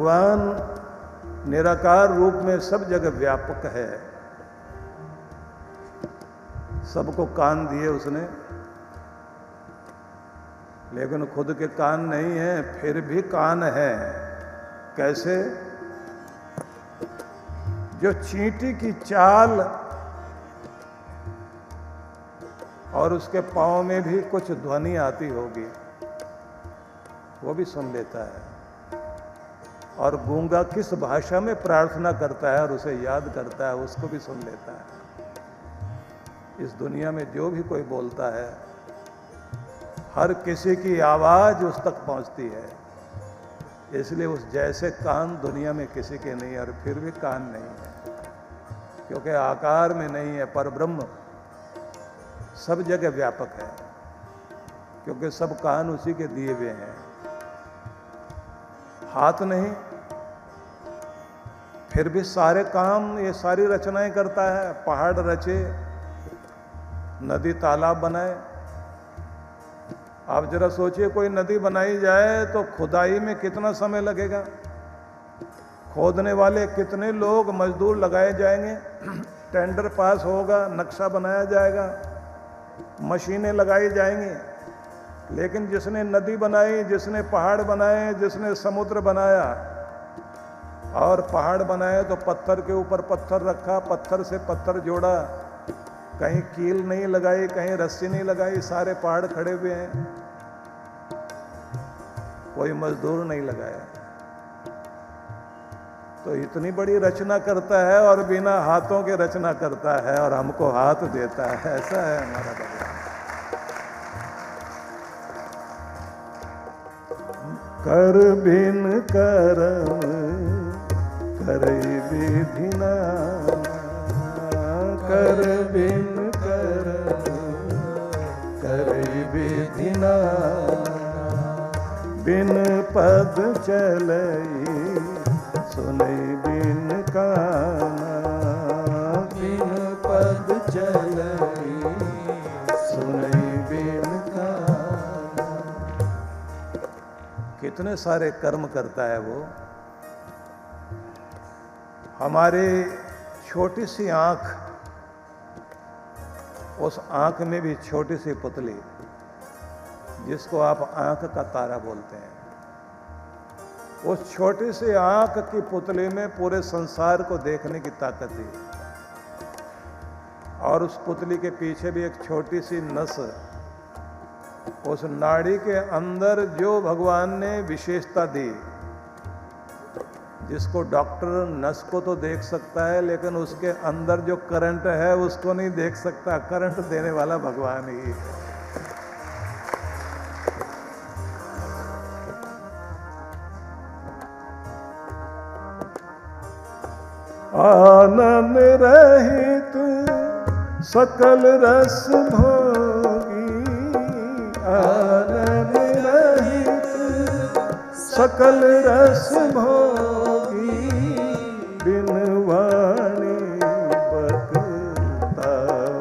भगवान निराकार रूप में सब जगह व्यापक है। सबको कान दिए उसने, लेकिन खुद के कान नहीं है, फिर भी कान है। कैसे? जो चींटी की चाल और उसके पांव में भी कुछ ध्वनि आती होगी, वो भी सुन लेता है। और गूंगा किस भाषा में प्रार्थना करता है और उसे याद करता है, उसको भी सुन लेता है। इस दुनिया में जो भी कोई बोलता है, हर किसी की आवाज उस तक पहुंचती है। इसलिए उस जैसे कान दुनिया में किसी के नहीं, और फिर भी कान नहीं है, क्योंकि आकार में नहीं है। पर ब्रह्म सब जगह व्यापक है, क्योंकि सब कान उसी के दिए हुए हैं। हाथ नहीं, फिर भी सारे काम, ये सारी रचनाएं करता है। पहाड़ रचे, नदी तालाब बनाए। आप जरा सोचिए, कोई नदी बनाई जाए तो खुदाई में कितना समय लगेगा? खोदने वाले कितने लोग, मजदूर लगाए जाएंगे, टेंडर पास होगा, नक्शा बनाया जाएगा, मशीनें लगाई जाएंगी। लेकिन जिसने नदी बनाई, जिसने पहाड़ बनाए, जिसने समुद्र बनाया, और पहाड़ बनाए तो पत्थर के ऊपर पत्थर रखा, पत्थर से पत्थर जोड़ा, कहीं कील नहीं लगाई, कहीं रस्सी नहीं लगाई, सारे पहाड़ खड़े हुए हैं, कोई मजदूर नहीं लगाया। तो इतनी बड़ी रचना करता है और बिना हाथों के रचना करता है, और हमको हाथ देता है। ऐसा है हमारा भगवान। कर बिन करम करई विधि नाना, कर बिन करम करई विधि नाना, बिन पद चलई सुनई बिन काना, बिन पद चलई सुनई बिन काना। कितने सारे कर्म करता है वो। हमारे छोटी सी आंख, उस आंख में भी छोटी सी पुतली, जिसको आप आंख का तारा बोलते हैं, उस छोटी सी आंख की पुतली में पूरे संसार को देखने की ताकत थी। और उस पुतली के पीछे भी एक छोटी सी नस, उस नाड़ी के अंदर जो भगवान ने विशेषता दी, जिसको डॉक्टर नस को तो देख सकता है, लेकिन उसके अंदर जो करंट है उसको नहीं देख सकता। करंट देने वाला भगवान ही है। आनंद रहित सकल रस भोगी, आनंद रहित सकल रस भोगी, बिन वाणी बकता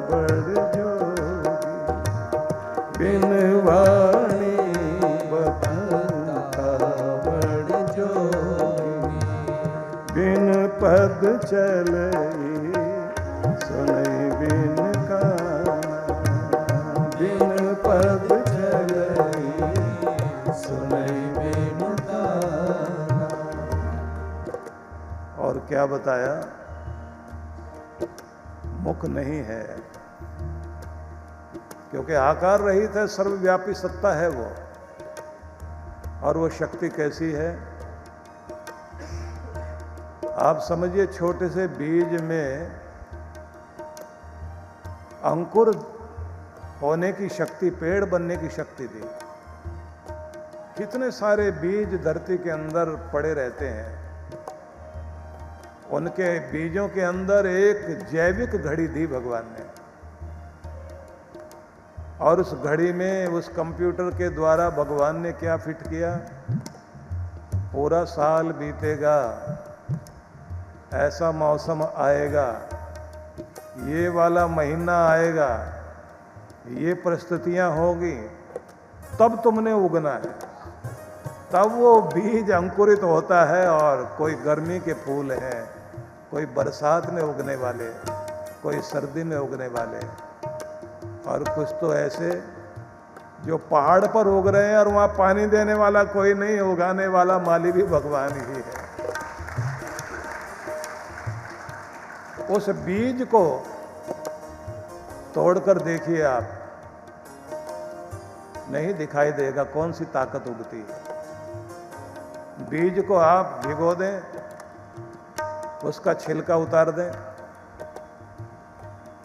बड़ जोगी, बिन वाणी बकता बड़ जोगी, बिन पद चलई सुनई बिन काना, बिन पद चलई सुनई बिन काना। और क्या बताया? मुख नहीं है, क्योंकि आकार रहित है, सर्वव्यापी सत्ता है वो। और वो शक्ति कैसी है? आप समझिए, छोटे से बीज में अंकुर होने की शक्ति, पेड़ बनने की शक्ति थी। कितने सारे बीज धरती के अंदर पड़े रहते हैं, उनके बीजों के अंदर एक जैविक घड़ी दी भगवान ने। और उस घड़ी में, उस कंप्यूटर के द्वारा भगवान ने क्या फिट किया? पूरा साल बीतेगा, ऐसा मौसम आएगा, ये वाला महीना आएगा, ये परिस्थितियां होगी, तब तुमने उगना है। तब वो बीज अंकुरित होता है और कोई गर्मी के फूल हैं, कोई बरसात में उगने वाले, कोई सर्दी में उगने वाले, और कुछ तो ऐसे जो पहाड़ पर उग रहे हैं और वहाँ पानी देने वाला कोई नहीं, उगाने वाला माली भी भगवान ही है। उस बीज को तोड़कर देखिए आप, नहीं दिखाई देगा कौन सी ताकत उगती है। बीज को आप भिगो दें, उसका छिलका उतार दें,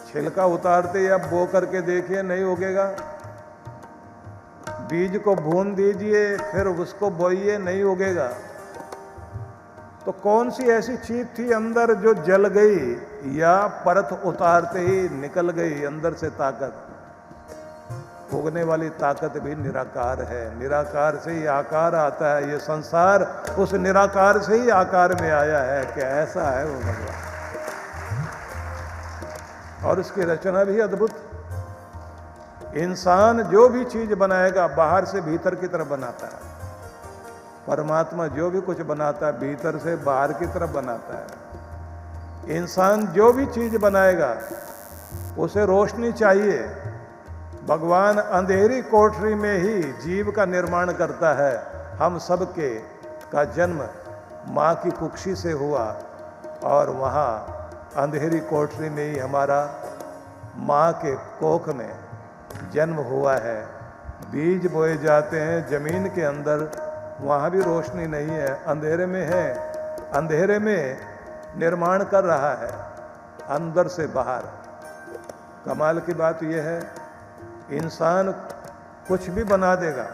छिलका उतारते या बो करके देखिए नहीं उगेगा। बीज को भून दीजिए, फिर उसको बोइए, नहीं उगेगा। तो कौन सी ऐसी चीज थी अंदर जो जल गई या परत उतारते ही निकल गई अंदर से ताकत? उगने वाली ताकत भी निराकार है। निराकार से ही आकार आता है। ये संसार उस निराकार से ही आकार में आया है कि ऐसा है वो भगवान। और इसकी रचना भी अद्भुत। इंसान जो भी चीज बनाएगा बाहर से भीतर की तरफ बनाता है। परमात्मा जो भी कुछ बनाता है भीतर से बाहर की तरफ बनाता है। इंसान जो भी चीज बनाएगा उसे रोशनी चाहिए। भगवान अंधेरी कोठरी में ही जीव का निर्माण करता है। हम सबके का जन्म माँ की कुक्षी से हुआ और वहाँ अंधेरी कोठरी में ही हमारा माँ के कोख में जन्म हुआ है। बीज बोए जाते हैं जमीन के अंदर, वहाँ भी रोशनी नहीं है, अंधेरे में है। अंधेरे में निर्माण कर रहा है अंदर से बाहर। कमाल की बात यह है, इंसान कुछ भी बना देगा,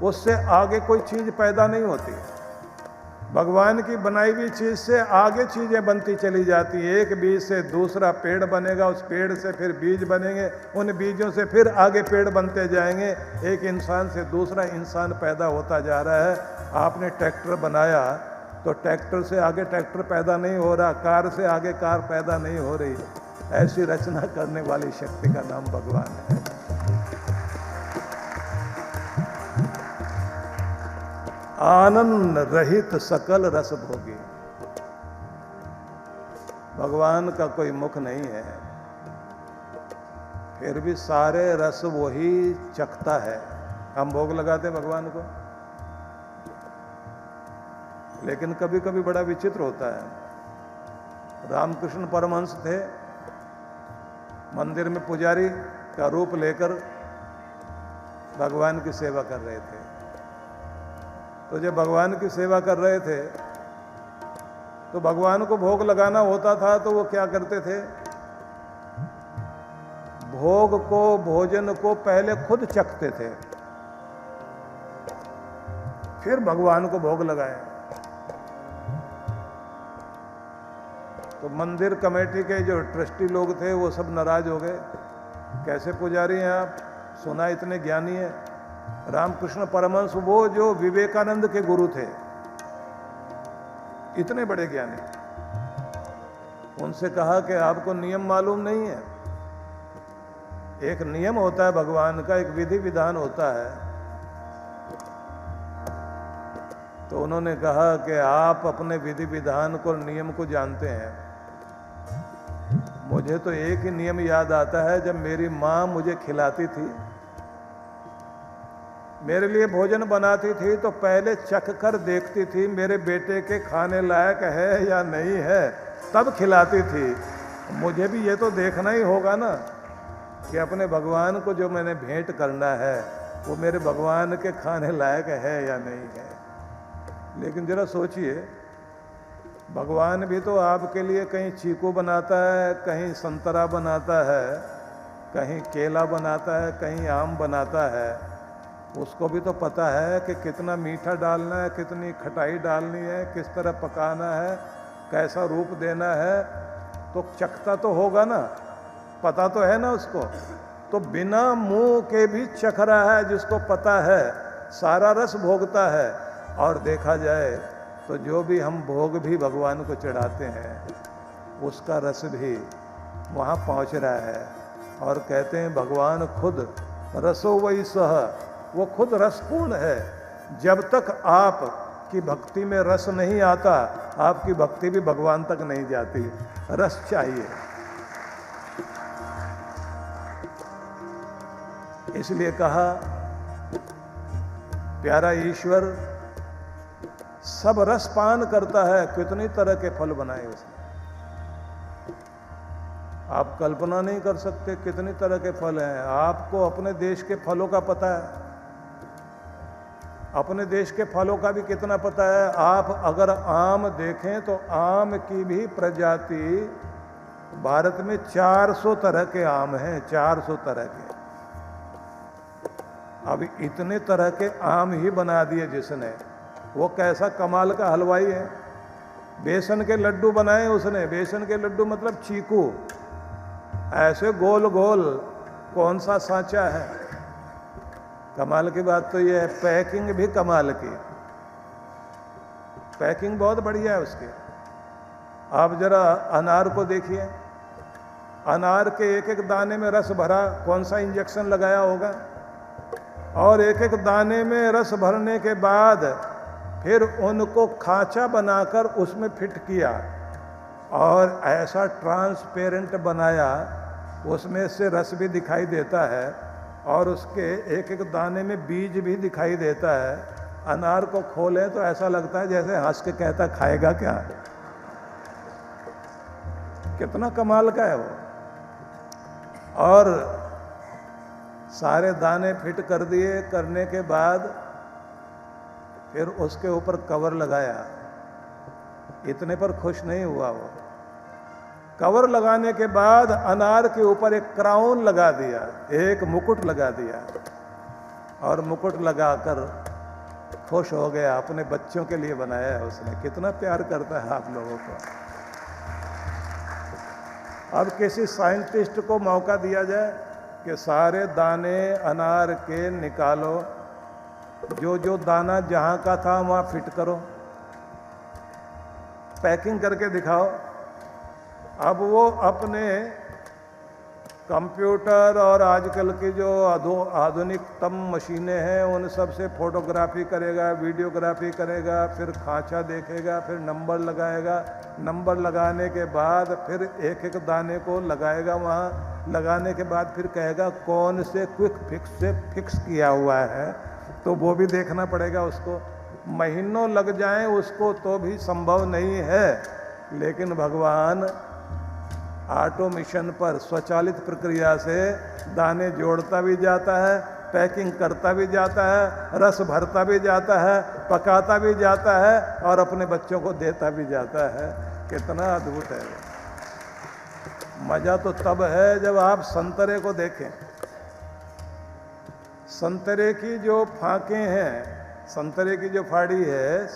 उससे आगे कोई चीज पैदा नहीं होती। भगवान की बनाई हुई चीज से आगे चीजें बनती चली जाती है। एक बीज से दूसरा पेड़ बनेगा, उस पेड़ से फिर बीज बनेंगे, उन बीजों से फिर आगे पेड़ बनते जाएंगे। एक इंसान से दूसरा इंसान पैदा होता जा रहा है। आपने ट्रैक्टर बनाया तो ट्रैक्टर से आगे ट्रैक्टर पैदा नहीं हो रहा, कार से आगे कार पैदा नहीं हो रही। ऐसी रचना करने वाली शक्ति का नाम भगवान है। आनंद रहित सकल रस भोगी। भगवान का कोई मुख नहीं है, फिर भी सारे रस वही चखता है। हम भोग लगाते हैं भगवान को, लेकिन कभी कभी बड़ा विचित्र होता है। रामकृष्ण परमहंस थे, मंदिर में पुजारी का रूप लेकर भगवान की सेवा कर रहे थे। तो जब भगवान की सेवा कर रहे थे तो भगवान को भोग लगाना होता था, तो वो क्या करते थे, भोग को, भोजन को पहले खुद चखते थे, फिर भगवान को भोग लगाए। तो मंदिर कमेटी के जो ट्रस्टी लोग थे वो सब नाराज हो गए। कैसे पुजारी हैं आप, सुना इतने ज्ञानी हैं। रामकृष्ण परमहंस वो जो विवेकानंद के गुरु थे, इतने बड़े ज्ञानी। उनसे कहा कि आपको नियम मालूम नहीं है। एक नियम होता है भगवान का, एक विधि विधान होता है। तो उन्होंने कहा कि आप अपने विधि विधान को, नियम को जानते हैं। मुझे तो एक ही नियम याद आता है, जब मेरी माँ मुझे खिलाती थी, मेरे लिए भोजन बनाती थी, तो पहले चख कर देखती थी मेरे बेटे के खाने लायक है या नहीं है, तब खिलाती थी। मुझे भी ये तो देखना ही होगा ना कि अपने भगवान को जो मैंने भेंट करना है वो मेरे भगवान के खाने लायक है या नहीं है। लेकिन जरा सोचिए, भगवान भी तो आपके लिए कहीं चीकू बनाता है, कहीं संतरा बनाता है, कहीं केला बनाता है, कहीं आम बनाता है। उसको भी तो पता है कि कितना मीठा डालना है, कितनी खटाई डालनी है, किस तरह पकाना है, कैसा रूप देना है। तो चखता तो होगा ना, पता तो है ना उसको। तो बिना मुंह के भी चख रहा है, जिसको पता है, सारा रस भोगता है। और देखा जाए तो जो भी हम भोग भी भगवान को चढ़ाते हैं, उसका रस भी वहाँ पहुँच रहा है। और कहते हैं भगवान खुद रसो वही सह, वो खुद रसपूर्ण है। जब तक आप की भक्ति में रस नहीं आता, आपकी भक्ति भी भगवान तक नहीं जाती। रस चाहिए। इसलिए कहा प्यारा ईश्वर सब रस पान करता है, कितनी तरह के फल बनाए उसने। आप कल्पना नहीं कर सकते कितनी तरह के फल हैं। आपको अपने देश के फलों का पता है, अपने देश के फलों का भी कितना पता है। आप अगर आम देखें तो आम की भी प्रजाति भारत में 400 तरह के आम हैं, 400 तरह के। अब इतने तरह के आम ही बना दिए जिसने, वो कैसा कमाल का हलवाई है। बेसन के लड्डू बनाए उसने, बेसन के लड्डू मतलब चीकू, ऐसे गोल गोल, कौन सा सांचा है। कमाल की बात तो ये है, पैकिंग भी कमाल की, पैकिंग बहुत बढ़िया है उसकी। आप जरा अनार को देखिए, अनार के एक एक दाने में रस भरा, कौन सा इंजेक्शन लगाया होगा। और एक एक दाने में रस भरने के बाद फिर उनको खांचा बनाकर उसमें फिट किया और ऐसा ट्रांसपेरेंट बनाया, उसमें से रस भी दिखाई देता है और उसके एक एक दाने में बीज भी दिखाई देता है। अनार को खोलें तो ऐसा लगता है जैसे हंस के कहता खाएगा क्या। कितना कमाल का है वो। और सारे दाने फिट कर दिए, करने के बाद फिर उसके ऊपर कवर लगाया। इतने पर खुश नहीं हुआ वो, कवर लगाने के बाद अनार के ऊपर एक क्राउन लगा दिया, एक मुकुट लगा दिया और मुकुट लगाकर खुश हो गया। अपने बच्चों के लिए बनाया है उसने। कितना प्यार करता है आप लोगों को। अब किसी साइंटिस्ट को मौका दिया जाए कि सारे दाने अनार के निकालो, जो जो दाना जहां का था वहां फिट करो, पैकिंग करके दिखाओ। अब वो अपने कंप्यूटर और आजकल की जो आधुनिकतम मशीनें हैं उन सब से फोटोग्राफी करेगा, वीडियोग्राफी करेगा, फिर खांचा देखेगा, फिर नंबर लगाएगा। नंबर लगाने के बाद फिर एक एक दाने को लगाएगा, वहाँ लगाने के बाद फिर कहेगा कौन से क्विक फिक्स से फिक्स किया हुआ है, तो वो भी देखना पड़ेगा उसको। महीनों लग जाएं उसको तो भी संभव नहीं है, लेकिन भगवान ऑटोमेशन पर स्वचालित प्रक्रिया से दाने जोड़ता भी जाता है, पैकिंग करता भी जाता है, रस भरता भी जाता है, पकाता भी जाता है और अपने बच्चों को देता भी जाता है। कितना अद्भुत है। मज़ा तो तब है जब आप संतरे को देखें। संतरे की जो फांके हैं, संतरे की जो फाड़ी है,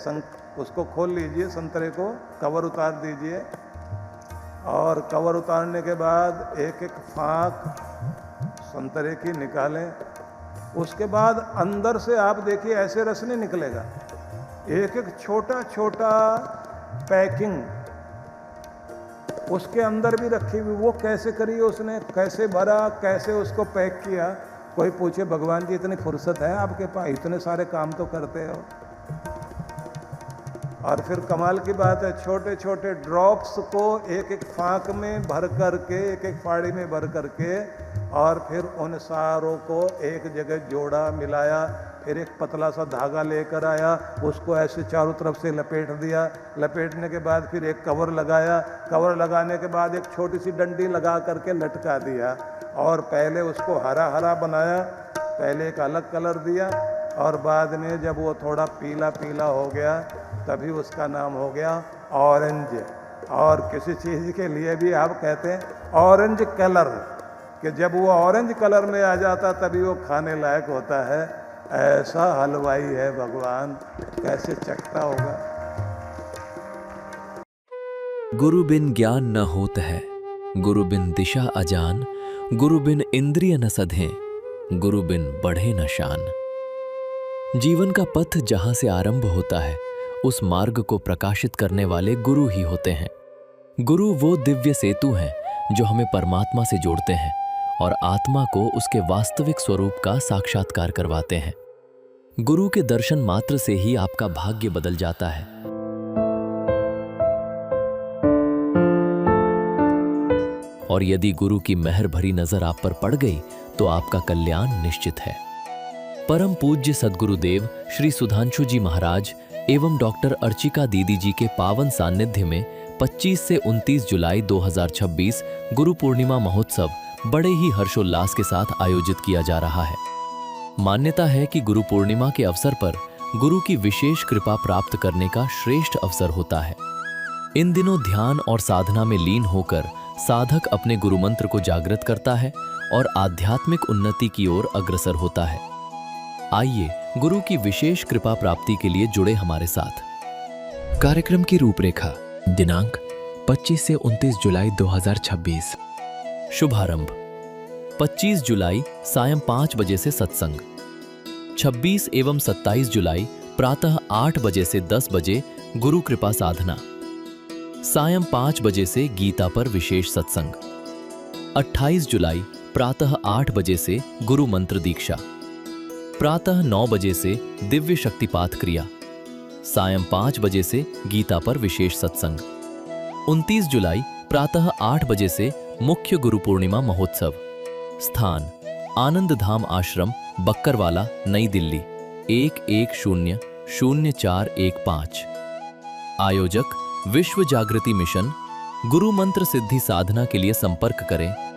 उसको खोल लीजिए, संतरे को कवर उतार दीजिए और कवर उतारने के बाद एक एक फांक संतरे की निकालें। उसके बाद अंदर से आप देखिए ऐसे रस नहीं निकलेगा, एक एक छोटा छोटा पैकिंग उसके अंदर भी रखी हुई। वो कैसे करी उसने, कैसे भरा, कैसे उसको पैक किया। कोई पूछे भगवान जी इतनी फुर्सत है आपके पास, इतने सारे काम तो करते हो। और फिर कमाल की बात है, छोटे छोटे ड्रॉप्स को एक एक फांक में भर करके, एक एक फाड़ी में भर करके और फिर उन सारों को एक जगह जोड़ा, मिलाया, फिर एक पतला सा धागा लेकर आया, उसको ऐसे चारों तरफ से लपेट दिया। लपेटने के बाद फिर एक कवर लगाया, कवर लगाने के बाद एक छोटी सी डंडी लगा करके लटका दिया और पहले उसको हरा हरा बनाया, पहले एक अलग कलर दिया और बाद में जब वो थोड़ा पीला पीला हो गया तभी उसका नाम हो गया ऑरेंज। और किसी चीज़ के लिए भी आप कहते हैं ऑरेंज कलर, कि जब वो ऑरेंज कलर में आ जाता तभी वो खाने लायक होता है। ऐसा हलवाई है भगवान, कैसे चखता होगा। गुरु बिन ज्ञान न होत है, गुरु बिन दिशा अजान, गुरु बिन इंद्रिय न सधें, गुरु बिन बढ़े न शान। जीवन का पथ जहां से आरंभ होता है उस मार्ग को प्रकाशित करने वाले गुरु ही होते हैं। गुरु वो दिव्य सेतु हैं जो हमें परमात्मा से जोड़ते हैं और आत्मा को उसके वास्तविक स्वरूप का साक्षात्कार करवाते हैं। गुरु के दर्शन मात्र से ही आपका भाग्य बदल जाता है। और यदि गुरु की मेहर भरी नजर आप पर पड़ गई तो आपका कल्याण निश्चित है। परम पूज्य सद्गुरुदेव श्री सुधांशु जी महाराज एवं डॉक्टर अर्चिका दीदी जी के पावन सानिध्य में 25 से 29 जुलाई 2026 गुरु पूर्णिमा महोत्सव बड़े ही हर्षोल्लास के साथ आयोजित किया जा रहा है। मान्यता है कि गुरु पूर्णिमा के अवसर पर गुरु की विशेष कृपा प्राप्त करने का श्रेष्ठ अवसर होता है। इन दिनों ध्यान और साधना में लीन होकर साधक अपने गुरु मंत्र को जागृत करता है और आध्यात्मिक उन्नति की ओर अग्रसर होता है। आइए गुरु की विशेष कृपा प्राप्ति के लिए जुड़े हमारे साथ। कार्यक्रम की रूपरेखा दिनांक 25 से 29 जुलाई 2026। शुभारंभ 25 जुलाई सायं 5 बजे से सत्संग। 26 एवं 27 जुलाई प्रातः 8 बजे से 10 बजे गुरु कृपा साधना। सायं 5 बजे से गीता पर विशेष सत्संग। 28 जुलाई प्रातः 8 बजे से गुरु मंत्र दीक्षा। प्रातः 9 बजे से दिव्य शक्तिपात क्रिया। सायं 5 बजे से गीता पर विशेष सत्संग। 29 जुलाई प्रातः 8 बजे से मुख्य गुरु पूर्णिमा महोत्सव। स्थान आनंद धाम आश्रम बक्करवाला नई दिल्ली 11000415। आयोजक विश्व जागृति मिशन। गुरु मंत्र सिद्धि साधना के लिए संपर्क करें